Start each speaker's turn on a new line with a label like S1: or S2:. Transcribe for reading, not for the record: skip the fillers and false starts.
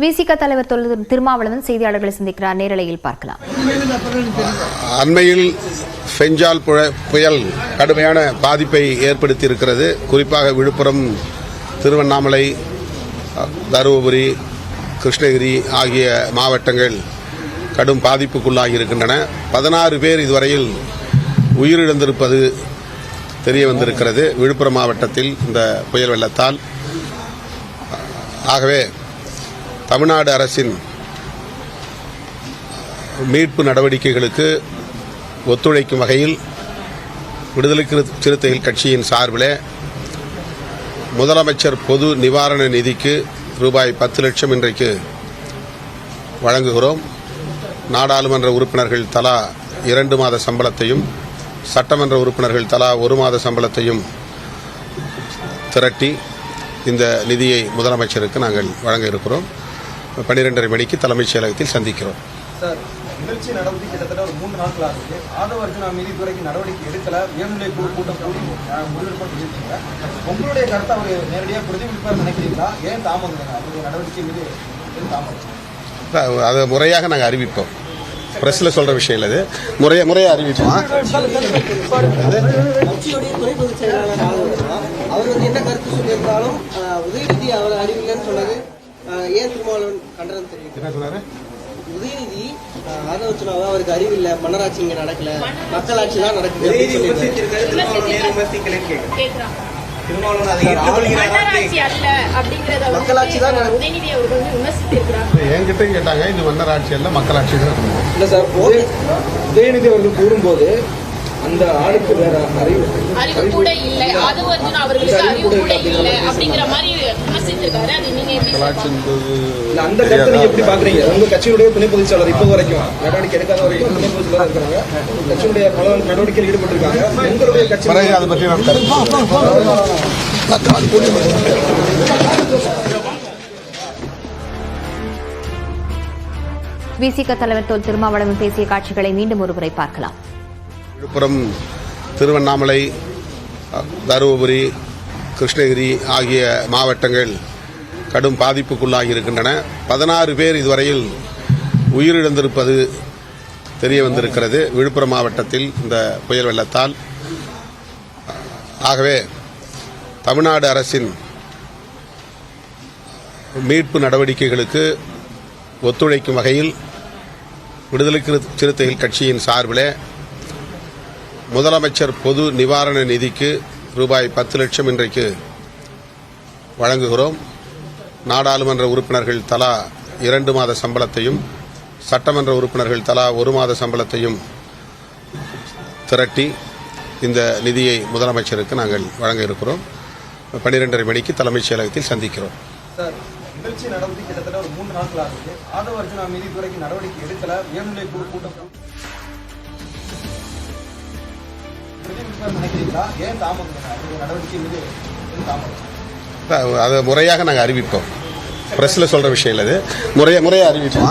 S1: விசிக தலைவர் திருமாவளவன் செய்தியாளர்களை சந்திக்கிறார். நேரலையில் பார்க்கலாம்.
S2: அண்மையில் பெஞ்சால் புயல் கடுமையான பாதிப்பை ஏற்படுத்தி இருக்கிறது. குறிப்பாக விழுப்புரம், திருவண்ணாமலை, தருமபுரி, கிருஷ்ணகிரி ஆகிய மாவட்டங்கள் கடும் பாதிப்புக்குள்ளாகி இருக்கின்றன. 16 பேர் இதுவரையில் உயிரிழந்திருப்பது தெரிய வந்திருக்கிறது விழுப்புரம் மாவட்டத்தில் இந்த புயல் வெள்ளத்தால். ஆகவே தமிழ்நாடு அரசின் மீட்பு நடவடிக்கைகளுக்கு ஒத்துழைக்கும் வகையில் விடுதலை சிறுத்தைகள் கட்சியின் சார்பில் முதலமைச்சர் பொது நிவாரண நிதிக்கு ரூபாய் 10 லட்சம் இன்றைக்கு வழங்குகிறோம். நாடாளுமன்ற உறுப்பினர்கள் தலா 2 மாத சம்பளத்தையும், சட்டமன்ற உறுப்பினர்கள் தலா 1 மாத சம்பளத்தையும் திரட்டி இந்த நிதியை முதலமைச்சருக்கு நாங்கள் வழங்க இருக்கிறோம். 12:30 மணிக்கு தலைமைச் செயலகத்தில் சந்திக்கிறோம்.
S3: சார், நிகழ்ச்சி நடவடிக்கை கிட்டத்தட்ட ஒரு 3 நாட்கள் ஆகுது. ஆதவ அர்ஜுனா மீது இதுவரைக்கும் நடவடிக்கை எடுக்கல. உயர்நிலை குழு கூட்டம் கூடி முடிவெடுப்பா சொல்லியிருக்கீங்க. உங்களுடைய கருத்தை அவர் நேரடியாக பிரதிபலிப்பார் நினைக்கிறீங்களா? ஏன் தாமதம்? அவருடைய நடவடிக்கை மீது ஏன் தாமதம்?
S2: அதை முறையாக நாங்கள் அறிவிப்போம். பிரஸ்ல சொல்ற விஷயம் இல்லை, முறையா அறிவிப்போம்.
S4: கட்சியுடைய துணை பொதுச் செயலாளர் அவர் என்ன கருத்து சொல்லியிருந்தாலும் உதயநிதி அவர் அறிவில்லைன்னு சொன்னது ஏன் திருமாவளவன் கண்டனம் தெரிவிக்கிறார்? உதயநிதி ஆதவச்சுனாவை அவருக்கு அறிவில்லை, மன்னராட்சி இங்க நடக்கல, மக்களாட்சி தான் நடக்குது.
S2: என்கிட்ட கேட்டாங்க, இது மன்னராட்சி அல்ல, மக்களாட்சி தான்.
S3: இல்ல சார், உதயநிதி அவர்கள் கூறும்போது அந்த ஆளுக்கு வேற அறிவு
S5: கூட இல்ல, ஆதவ அர்ஜுனா அவர்களுக்கு அறிவு கூட இல்ல அப்படிங்கிற மாதிரி விமர்சிச்சிருக்காரு. அது நீங்க
S3: அந்த கருத்தை நீங்க எப்படி பாக்குறீங்க? உங்க கட்சியுடைய துணை பொதுச் செயலாளர் இப்போ வரைக்கும் நடவடிக்கை எடுக்காத வரைக்கும் துணை பொதுச் செயலாளர் இருக்காங்க, கட்சியுடைய பல நடவடிக்கையில் ஈடுபட்டிருக்காங்க. உங்களுடைய கட்சி
S2: அதை பற்றி
S1: விசிக தலைவர் திருமாவளவன் பேசிய காட்சிகளை மீண்டும் ஒருமுறை பார்க்கலாம்.
S2: விழுப்புரம், திருவண்ணாமலை, தருமபுரி, கிருஷ்ணகிரி ஆகிய மாவட்டங்கள் கடும் பாதிப்புக்குள்ளாகி இருக்கின்றன. 16 பேர் இதுவரையில் உயிரிழந்திருப்பது தெரிய வந்திருக்கிறது விழுப்புரம் மாவட்டத்தில் இந்த புயல் வெள்ளத்தால். ஆகவே தமிழ்நாடு அரசின் மீட்பு நடவடிக்கைகளுக்கு ஒத்துழைக்கும் வகையில் விடுதலை சிறுத்தைகள் கட்சியின் சார்பில் முதலமைச்சர் பொது நிவாரண நிதிக்கு ரூபாய் 10 லட்சம் இன்றைக்கு வழங்குகிறோம். நாடாளுமன்ற உறுப்பினர்கள் தலா 2 மாத சம்பளத்தையும், சட்டமன்ற உறுப்பினர்கள் தலா 1 மாத சம்பளத்தையும் திரட்டி இந்த நிதியை முதலமைச்சருக்கு நாங்கள் வழங்க இருக்கிறோம். 12:30 மணிக்கு தலைமைச் செயலகத்தில் சந்திக்கிறோம்.
S3: சார், நிகழ்ச்சி நடவடிக்கை கிட்டத்தட்ட ஒரு 3 நாட்கள் ஆகுது. ஆதவ அர்ஜுனா மீது இதுவரைக்கும் நடவடிக்கை எடுக்கல. உயர்நிலை குழு கூட்டம் நினைக்கிறீங்களா? ஏன் தாமதம்? அவருடைய நடவடிக்கை மீது ஏன் தாமதம்?
S2: அதை முறையாக நாங்கள் அறிவிப்போம். பிரஸ்ல சொல்ற விஷயம் இல்லை, முறையா அறிவிப்போம்.